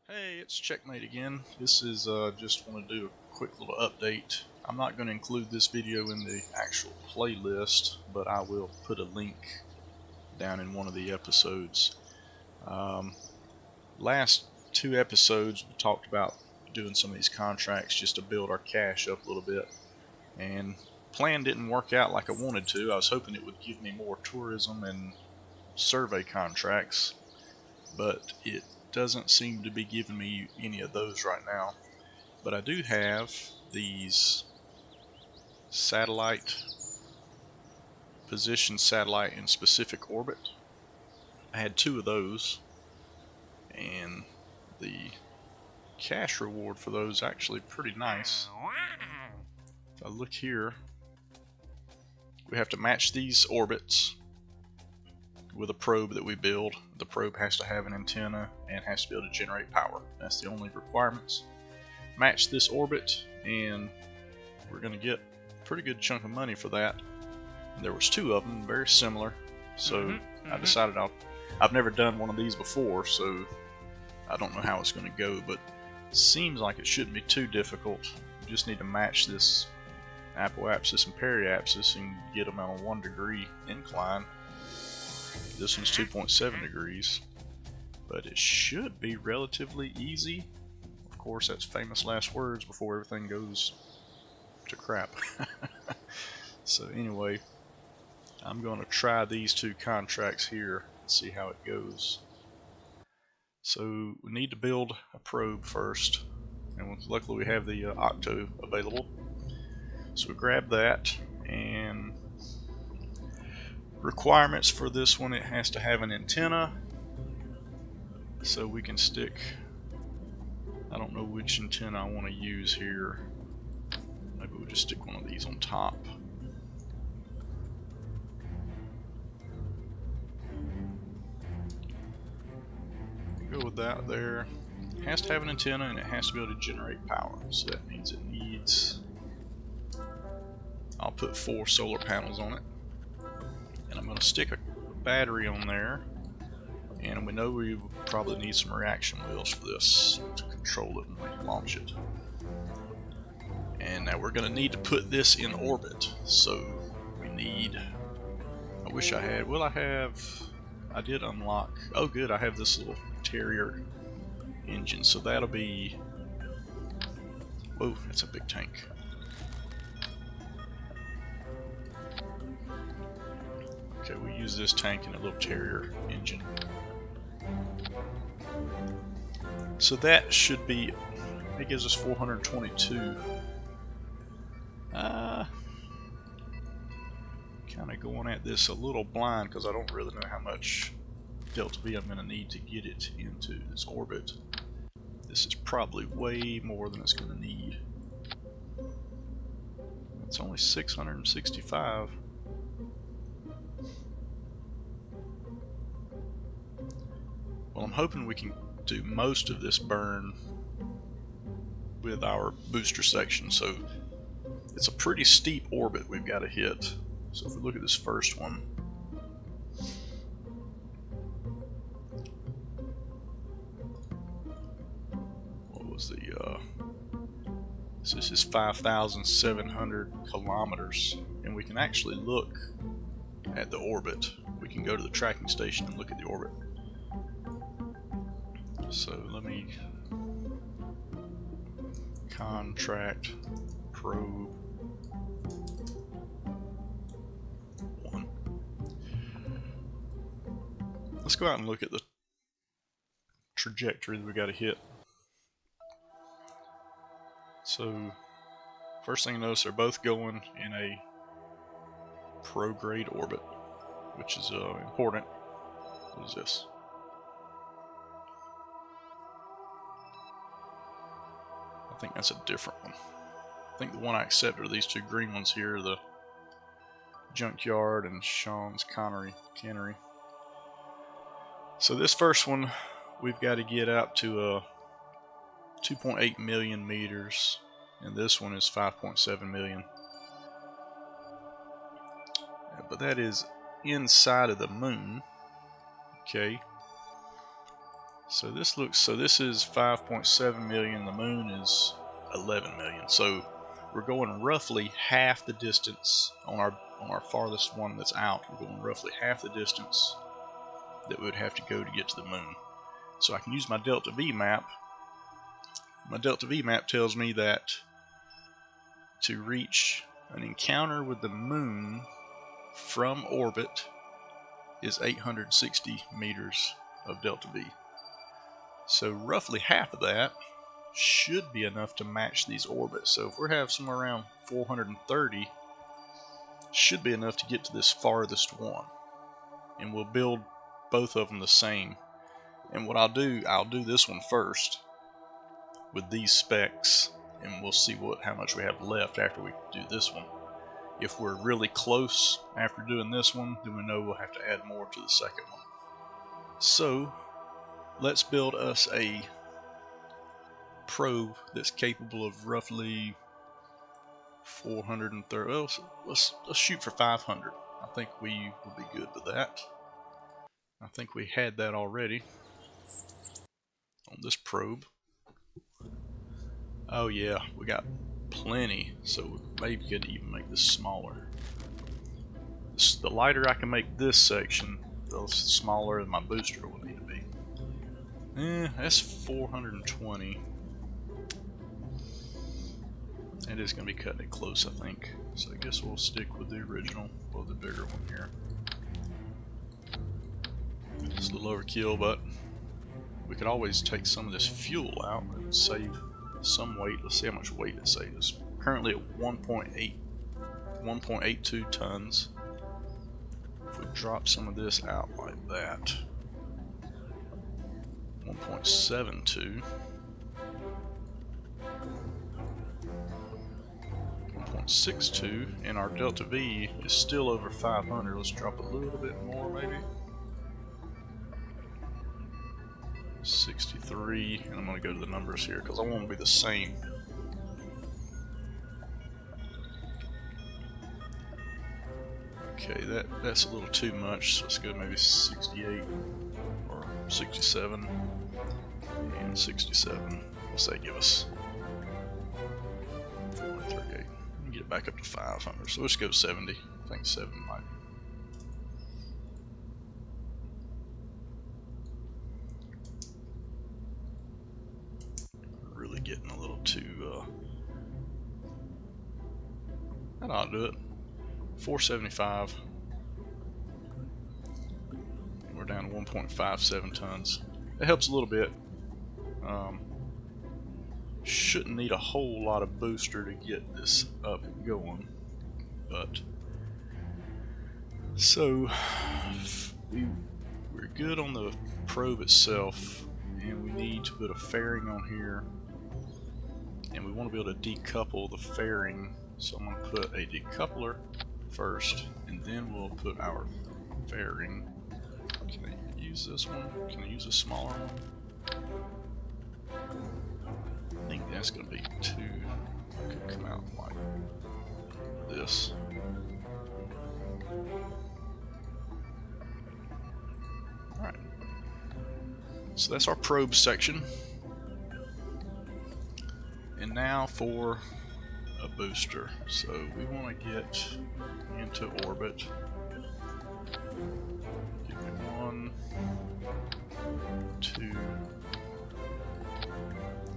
Hey, it's Checkmate again. This is just want to do a quick little update. I'm not going to include this video in the actual playlist, but I will put a link down in one of the episodes. Um, Last two episodes we talked about doing some of these contracts just to build our cash up a little bit, and plan didn't work out like I wanted to. I was hoping it would give me more tourism and survey contracts, but it doesn't seem to be giving me any of those right now. But I do have these satellite, position satellite in specific orbit. I had two of those, and the cash reward for those is actually pretty nice. If I look here, we have to match these orbits with a probe that we build. The probe has to have an antenna and has to be able to generate power. That's the only requirements. Match this orbit, and we're going to get a pretty good chunk of money for that. And there was two of them, very similar, so I decided I've never done one of these before, so I don't know how it's going to go, but it seems like it shouldn't be too difficult. You just need to match this apoapsis and periapsis and get them on a 1 degree incline. This one's 2.7 degrees, but it should be relatively easy. Of course, that's famous last words before everything goes to crap. So anyway, I'm going to try these two contracts here and see how it goes. So we need to build a probe first, and luckily we have the Octo available. So we grab that, and requirements for this one, it has to have an antenna, so we can stick, I don't know which antenna I want to use here. Maybe we'll just stick one of these on top. Go with that there. It has to have an antenna and it has to be able to generate power, so that means it needs, I'll put 4 solar panels on it, and I'm going to stick a battery on there, and we know we probably need some reaction wheels for this to control it when we launch it. And now we're going to need to put this in orbit, so we need, I wish I had, well I did unlock, oh good, I have this little Terrier engine, so that'll be, whoa, that's a big tank. Okay, we use this tank in a little Terrier engine. So that should be, it gives us 422. Kind of going at this a little blind because I don't really know how much delta V I'm going to need to get it into this orbit. This is probably way more than it's going to need. It's only 665. Well, I'm hoping we can do most of this burn with our booster section. So it's a pretty steep orbit we've got to hit. So if we look at this first one, what was the, this is 5,700 kilometers, and we can actually look at the orbit. We can go to the tracking station and look at the orbit. So let me contract probe 1. Let's go out and look at the trajectory that we got to hit. So first thing you notice, they're both going in a prograde orbit, which is important. What is this? I think that's a different one. I think the one I accepted are these two green ones here, the Junkyard and Sean's Cannery. So this first one, we've got to get out to 2.8 million meters, and this one is 5.7 million. But that is inside of the moon. Okay. So this is 5.7 million, the moon is 11 million. So we're going roughly half the distance on our farthest one that's out. We're going roughly half the distance that we would have to go to get to the moon. So I can use my delta V map. My delta V map tells me that to reach an encounter with the moon from orbit is 860 meters of delta V. So roughly half of that should be enough to match these orbits. So if we have somewhere around 430, should be enough to get to this farthest one. And we'll build both of them the same. And what I'll do this one first with these specs, and we'll see how much we have left after we do this one. If we're really close after doing this one, then we know we'll have to add more to the second one. So let's build us a probe that's capable of roughly 430. Well, let's shoot for 500. I think we will be good with that. I think we had that already on this probe. Oh yeah, we got plenty, so maybe could even make this smaller. The lighter I can make this section, the smaller my booster will need to be. That's 420. It is going to be cutting it close, I think. So I guess we'll stick with the original, or the bigger one here. It's a little overkill, but we could always take some of this fuel out and save some weight. Let's see how much weight it saves. Currently at 1.82 tons. If we drop some of this out like that, 1.72. 1.62, and our delta V is still over 500. Let's drop a little bit more, maybe. 63, and I'm going to go to the numbers here because I want to be the same. Okay, that's a little too much, so let's go maybe 68 or 67 and 67. What's that give us? 438. Get it back up to 500, so let's go 70. I think 7 might. Really getting a little too. That ought to do it. 475. And we're down to 1.57 tons. It helps a little bit. Shouldn't need a whole lot of booster to get this up and going, but so we're good on the probe itself, and we need to put a fairing on here, and we want to be able to decouple the fairing. So I'm going to put a decoupler first, and then we'll put our fairing. Can I use this one? Can I use a smaller one? I think that's going to be too. It could come out like this. Alright. So that's our probe section. And now for a booster. So we want to get into orbit. Give me 1, 2.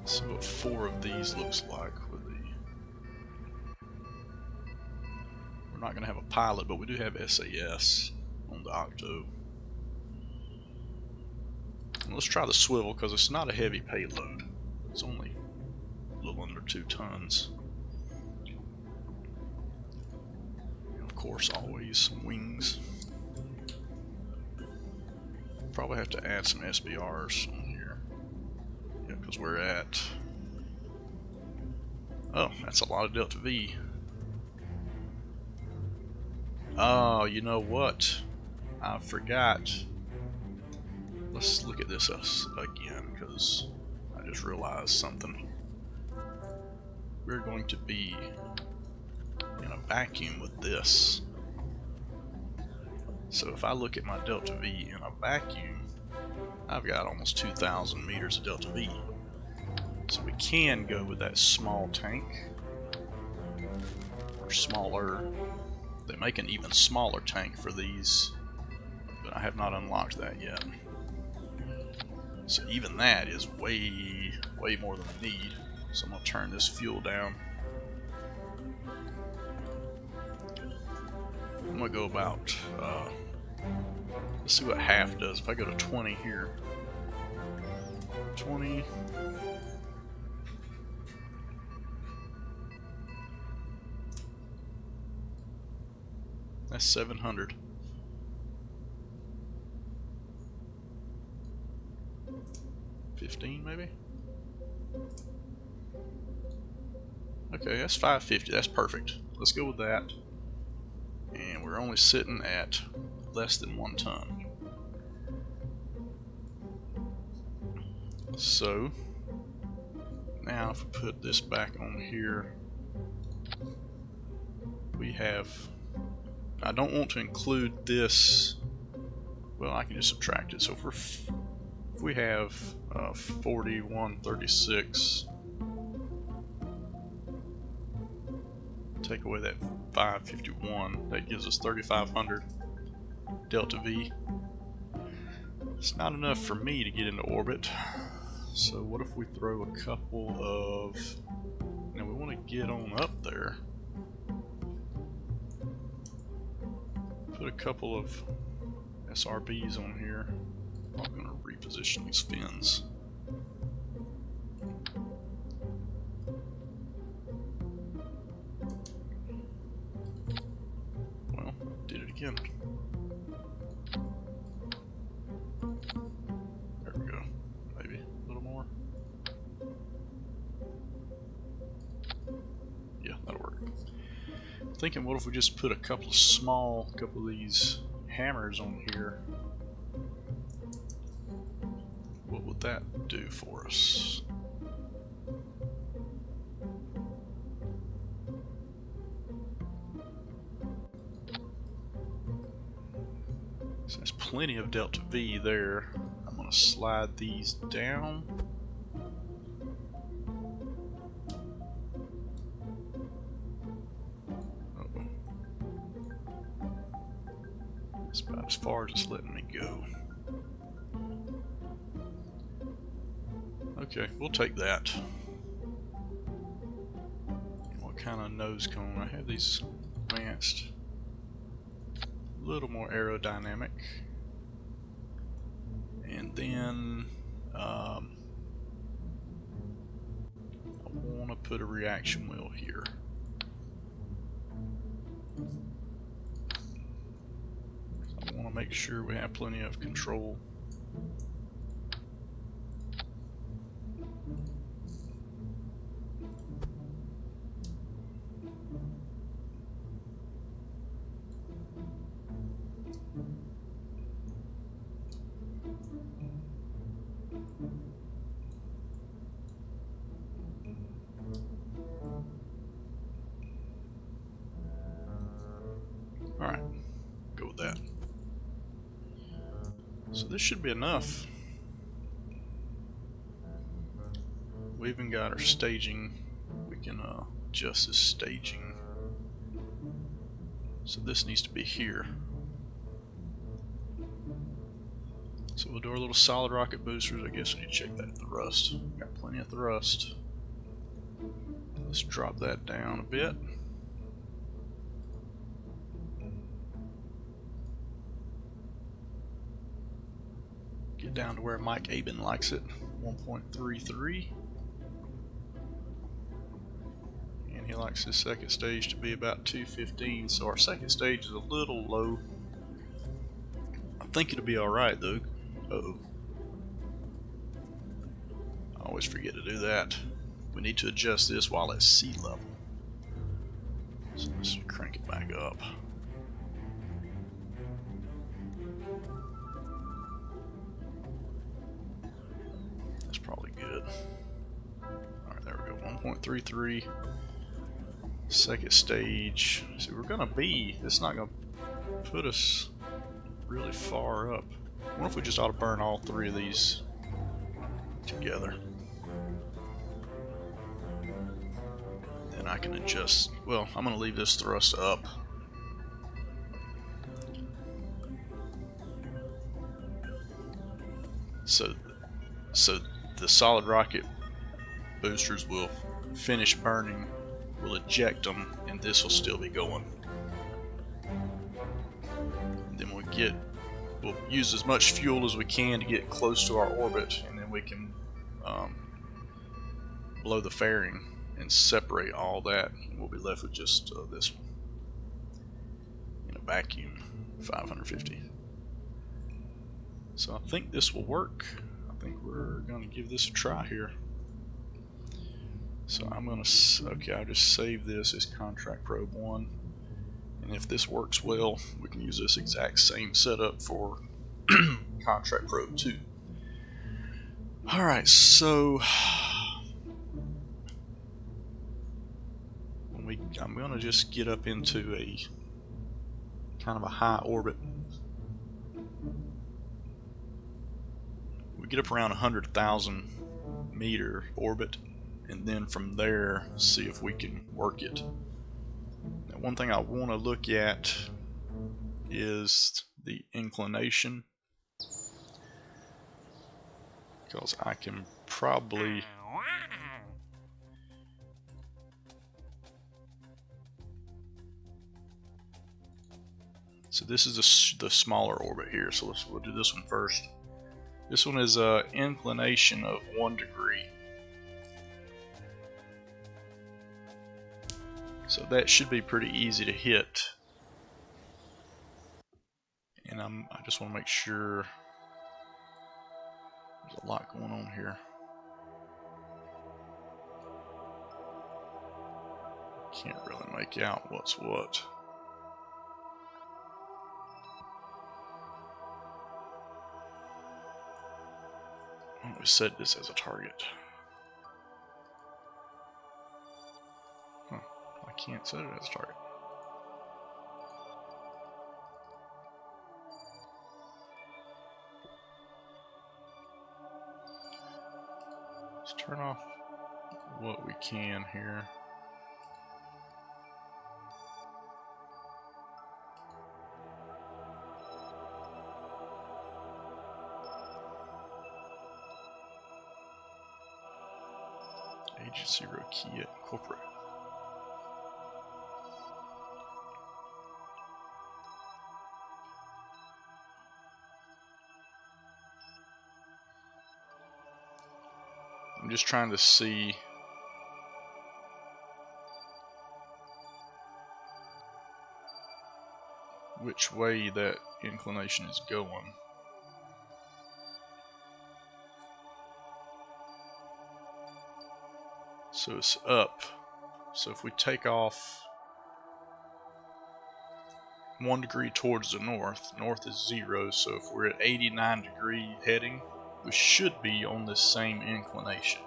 See what 4 of these looks like with the. We're not going to have a pilot, but we do have SAS on the Octo. And let's try the swivel because it's not a heavy payload. It's only a little under 2 tons. And of course, always some wings. Probably have to add some SBRs on here. Yeah, because we're at. Oh, that's a lot of delta V. Oh, you know what? I forgot. Let's look at this again because I just realized something. We're going to be in a vacuum with this. So if I look at my delta V in a vacuum, I've got almost 2,000 meters of delta V. So we can go with that small tank, or smaller. They make an even smaller tank for these, but I have not unlocked that yet. So even that is way more than we need. So I'm gonna turn this fuel down. I'm gonna go about, let's see what half does. If I go to 20 here, 20. That's 700. $15 maybe? Okay, that's 550. That's perfect. Let's go with that. And we're only sitting at less than 1 ton. So now if we put this back on here, we have, I don't want to include this, well I can just subtract it. So if we have 4136, take away that 551, that gives us 3,500 delta V. It's not enough for me to get into orbit. So what if we throw a couple of, now we want to get on up there. Put a couple of SRBs on here. I'm going to reposition these fins. Well, did it again. There we go. Maybe a little more. Yeah, that'll work. I'm thinking, what if we just put a couple of these hammers on here? What would that do for us? So there's plenty of delta V there. I'm going to slide these down. That's about as far as it's letting me go. Okay, we'll take that. What kind of nose cone? I have these advanced, a little more aerodynamic. And then I want to put a reaction wheel here. I want to make sure we have plenty of control. Alright, go with that. So this should be enough. We even got our staging. We can adjust this staging. So this needs to be here. So we'll do our little solid rocket boosters. I guess we need to check that thrust. Got plenty of thrust. Let's drop that down a bit. Get down to where Mike Aben likes it, 1.33. And he likes his second stage to be about 215, so our second stage is a little low. I think it'll be alright though. Uh-oh. I always forget to do that. We need to adjust this while at sea level. So let's crank it back up. That's probably good. Alright, there we go. 1.33. Second stage. See, we're gonna be, it's not gonna put us really far up. What if we just ought to burn all three of these together? Then I can adjust. Well, I'm going to leave this thrust up. So the solid rocket boosters will finish burning, we'll eject them, and this will still be going. And then we'll use as much fuel as we can to get close to our orbit, and then we can blow the fairing and separate all that, and we'll be left with just this one in a vacuum. 550. So I think this will work. I think we're going to give this a try here. So I'm going to, okay, I'll just save this as contract probe 1. And if this works well, we can use this exact same setup for contract probe 2. Alright, so I'm going to just get up into a kind of a high orbit. We get up around 100,000 meter orbit, and then from there see if we can work it. Now, one thing I want to look at is the inclination, because I can probably so this is the smaller orbit here, so we'll do this one first. This one is an inclination of 1 degree. So that should be pretty easy to hit. And I just want to make sure there's a lot going on here. Can't really make out what's what. Why don't we set this as a target? Huh, I can't set it as a target. Let's turn off what we can here. Agent 0 key at corporate. I'm just trying to see which way that inclination is going. So it's up. So if we take off 1 degree towards the north, north is 0, so if we're at 89 degree heading, we should be on this same inclination.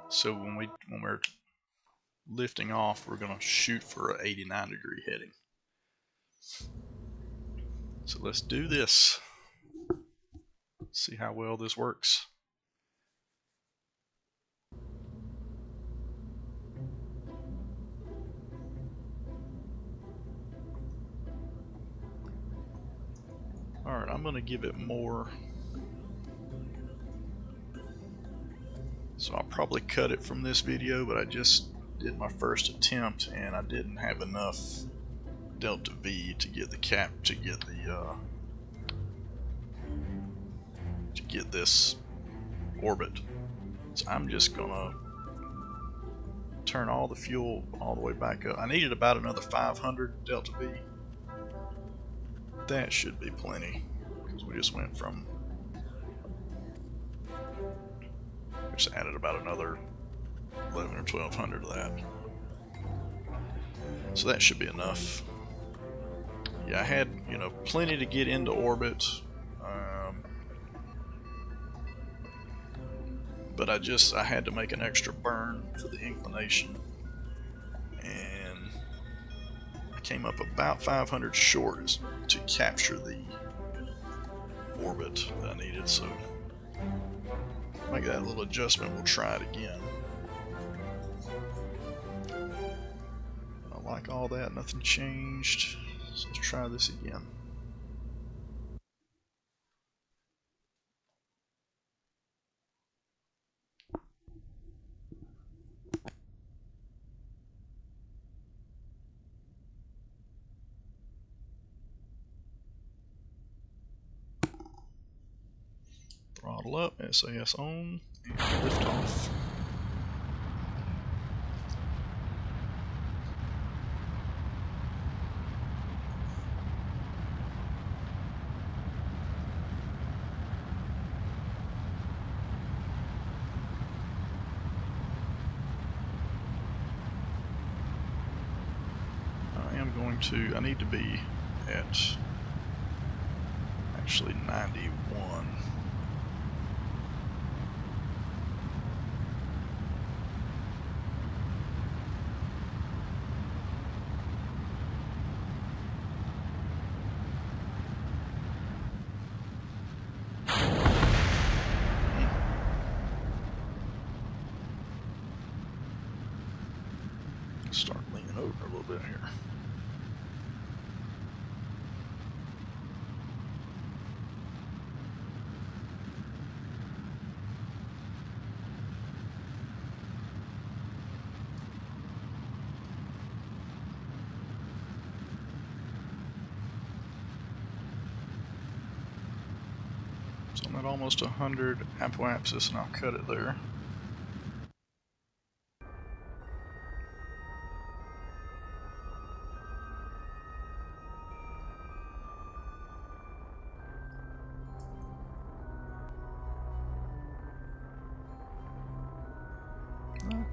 So when we're lifting off, we're going to shoot for an 89 degree heading. So let's do this. See how well this works. Alright, I'm going to give it more. So I'll probably cut it from this video, but I just did my first attempt and I didn't have enough delta V to get the cap, to get this orbit. So I'm just gonna turn all the fuel all the way back up. I needed about another 500 delta V. That should be plenty, because we just went from, we just added about another 11 or 1200 to that. So that should be enough. Yeah, I had, plenty to get into orbit, but I had to make an extra burn for the inclination, and I came up about 500 short to capture the orbit that I needed, so make that little adjustment. We'll try it again. I like all that, nothing changed, so let's try this again. Throttle up, SAS on, and lift off. I need to be at actually 91. Start leaning over a little bit here. So I'm at almost 100 apoapsis, and I'll cut it there.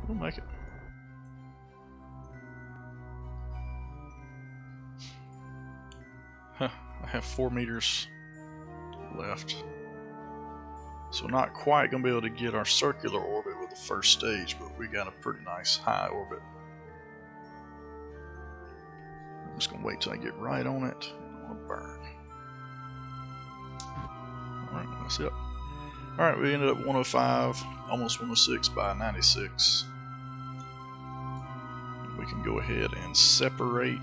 We'll make it. Huh, I have 4 meters left. So not quite going to be able to get our circular orbit with the first stage, but we got a pretty nice high orbit. I'm just going to wait till I get right on it. I want to burn. Alright, that's it. Alright, we ended up 105, almost 106 by 96. We can go ahead and separate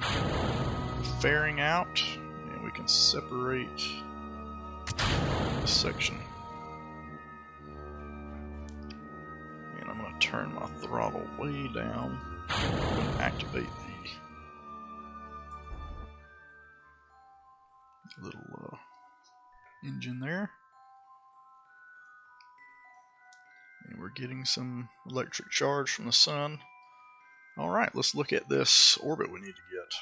the fairing out, and we can separate this section. And I'm going to turn my throttle way down and activate the little engine there. And we're getting some electric charge from the sun. Alright, let's look at this orbit we need to get.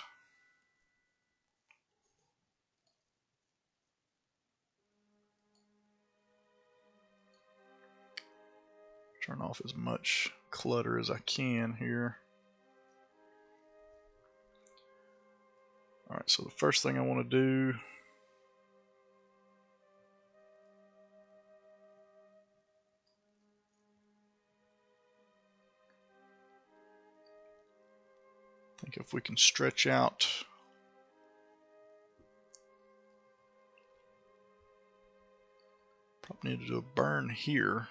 Turn off as much clutter as I can here. Alright, so the first thing I want to do I think if we can stretch out probably need to do a burn here.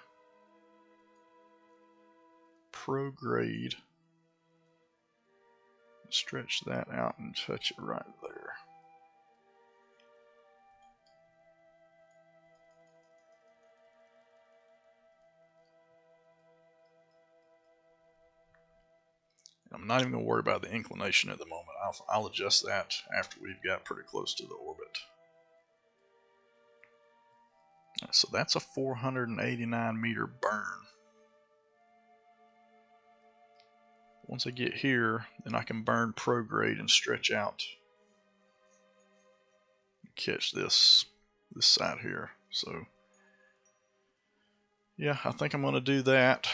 Prograde. Stretch that out and touch it right there. I'm not even going to worry about the inclination at the moment. I'll adjust that after we've got pretty close to the orbit. So that's a 489 meter burn. Once I get here, then I can burn prograde and stretch out. Catch this side here. So yeah, I think I'm going to do that.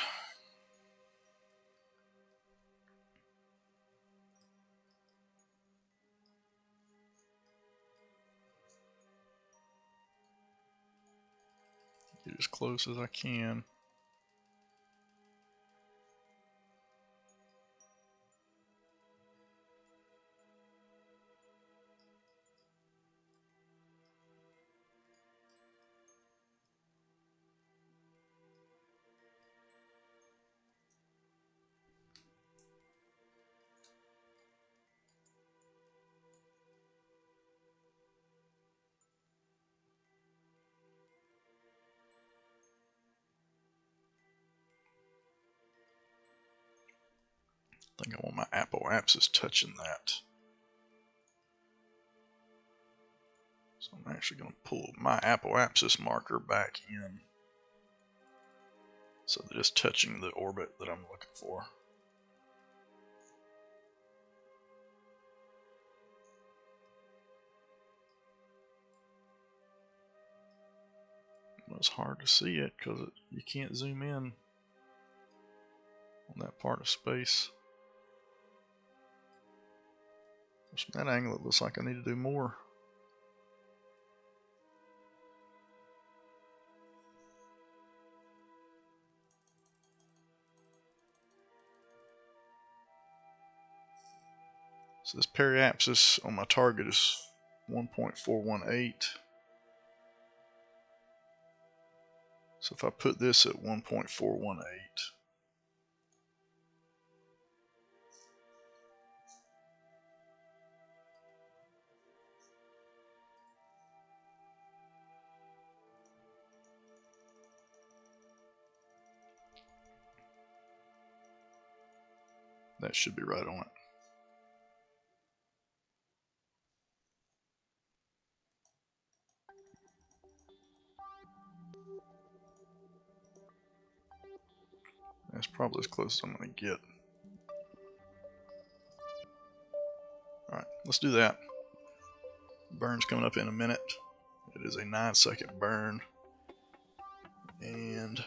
Get as close as I can. I think I want my apoapsis touching that. So I'm actually going to pull my apoapsis marker back in so that it's touching the orbit that I'm looking for. It's hard to see it because you can't zoom in on that part of space. From that angle, it looks like I need to do more. So this periapsis on my target is 1.418. So if I put this at 1.418, that should be right on it. That's probably as close as I'm going to get. Alright, let's do that. Burn's coming up in a minute. It is a 9-second burn. And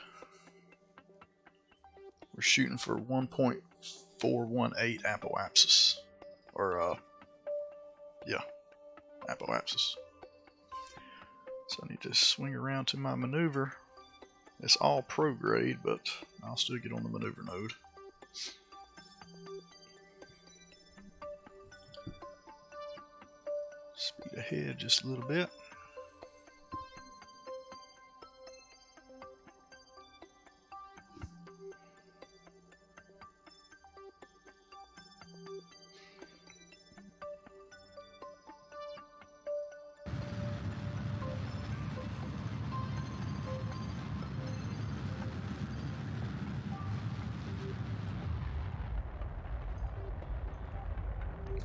we're shooting for 1.418 apoapsis. Or, yeah, apoapsis. So I need to swing around to my maneuver. It's all prograde, but I'll still get on the maneuver node. Speed ahead just a little bit.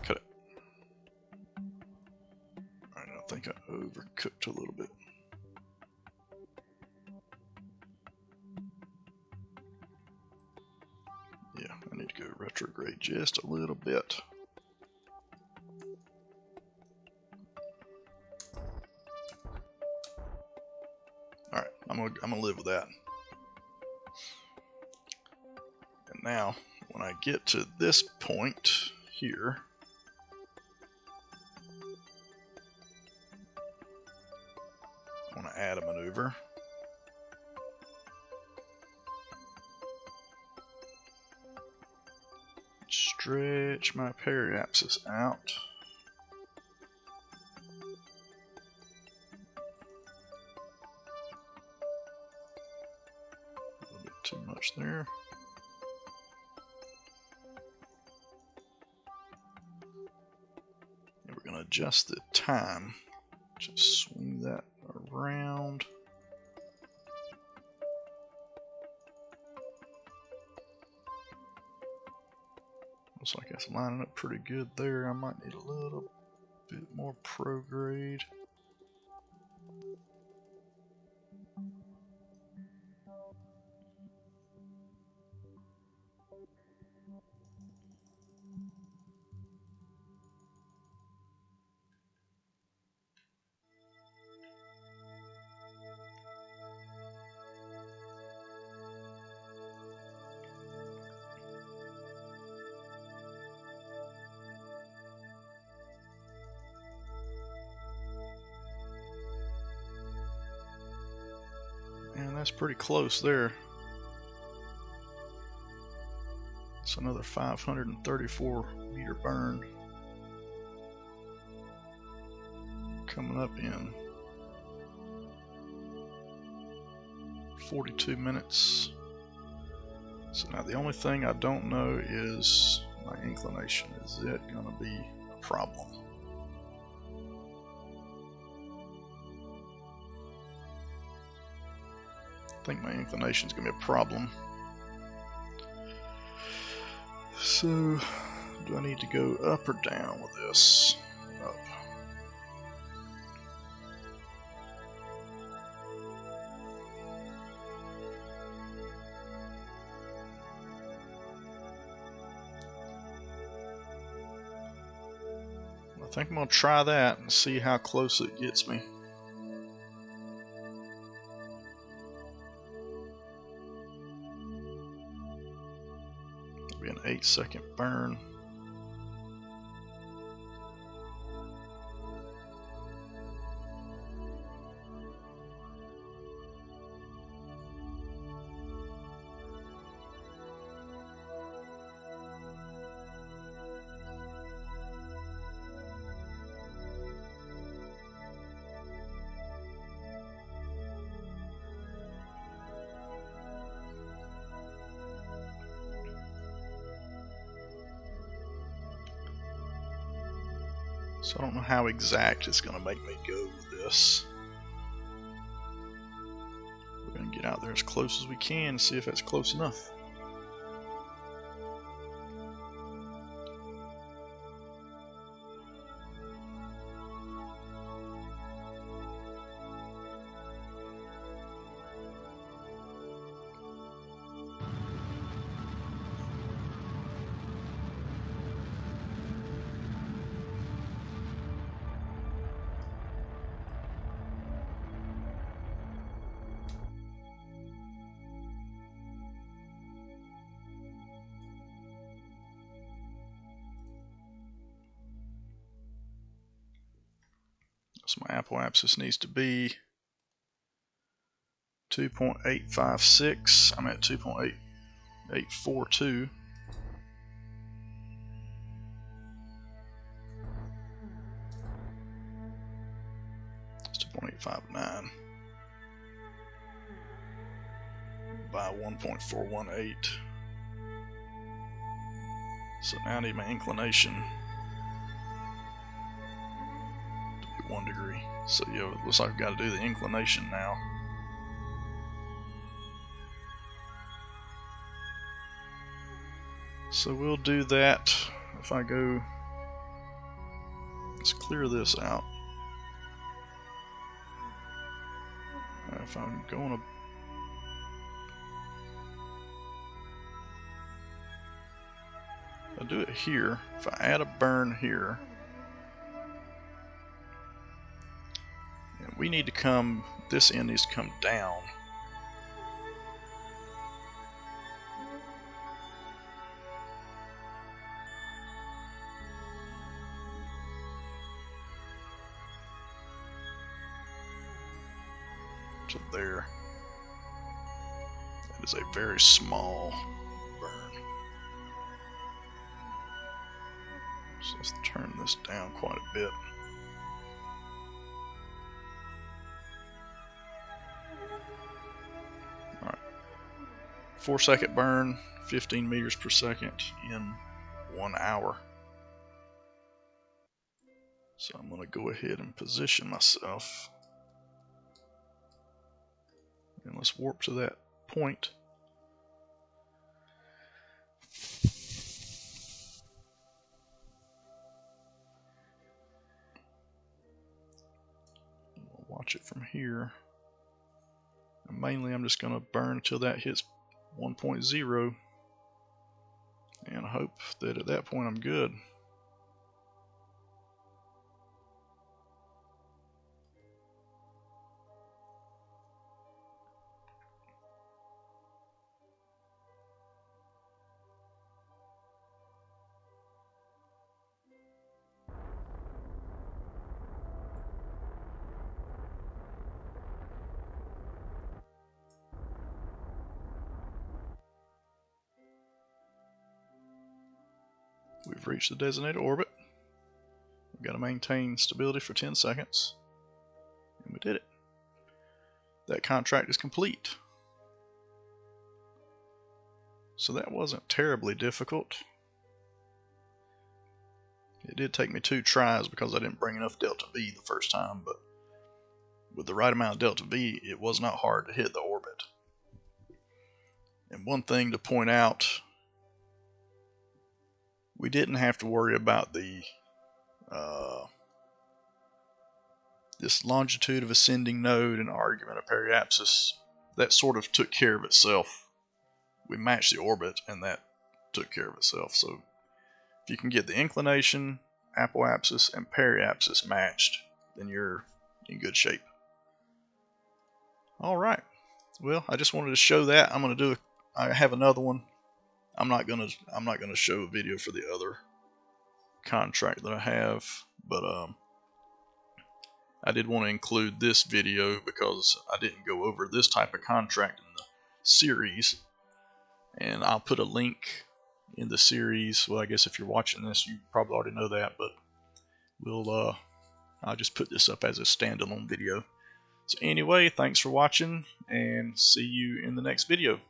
Cut it. Alright, I think I overcooked a little bit. Yeah, I need to go retrograde just a little bit. Alright, I'm gonna live with that. And now, when I get to this point here, I want to add a maneuver. Stretch my periapsis out. A little bit too much there. And we're going to adjust the time. Just swing that around. Looks like that's lining up pretty good there. I might need a little bit more prograde. And that's pretty close there. It's another 534 meter burn coming up in 42 minutes. So now the only thing I don't know is my inclination. Is it going to be a problem? I think my inclination is going to be a problem. So, do I need to go up or down with this? Up. I think I'm going to try that and see how close it gets me. It'll be an 8-second burn. So I don't know how exact it's going to make me go with this. We're going to get out there as close as we can and see if that's close enough. So my Apple axis needs to be 2.856. I'm at 2.8842. It's 2.859 by 1.418. So now I need my inclination to be 1 degree. So yeah, it looks like I've got to do the inclination now. So we'll do that. If I go, let's clear this out. If I'm going to, I'll do it here. If I add a burn here, and we need to come, this end needs to come down. To there. That is a very small burn. So let's turn this down quite a bit. Alright. 4-second burn, 15 meters per second in 1 hour. So I'm going to go ahead and position myself. And let's warp to that point. We'll watch it from here. And mainly I'm just going to burn until that hits 1.0 and hope that at that point I'm good. We've reached the designated orbit. We've got to maintain stability for 10 seconds. And we did it. That contract is complete. So that wasn't terribly difficult. It did take me 2 tries because I didn't bring enough delta V the first time, but with the right amount of delta V, it was not hard to hit the orbit. And one thing to point out we didn't have to worry about the this longitude of ascending node and argument of periapsis. That sort of took care of itself. We matched the orbit, and that took care of itself. So if you can get the inclination, apoapsis, and periapsis matched, then you're in good shape. All right. Well, I just wanted to show that. I have another one. I'm not gonna show a video for the other contract that I have, but I did want to include this video because I didn't go over this type of contract in the series, and I'll put a link in the series. Well, I guess if you're watching this, you probably already know that, but I'll just put this up as a standalone video. So anyway, thanks for watching, and see you in the next video.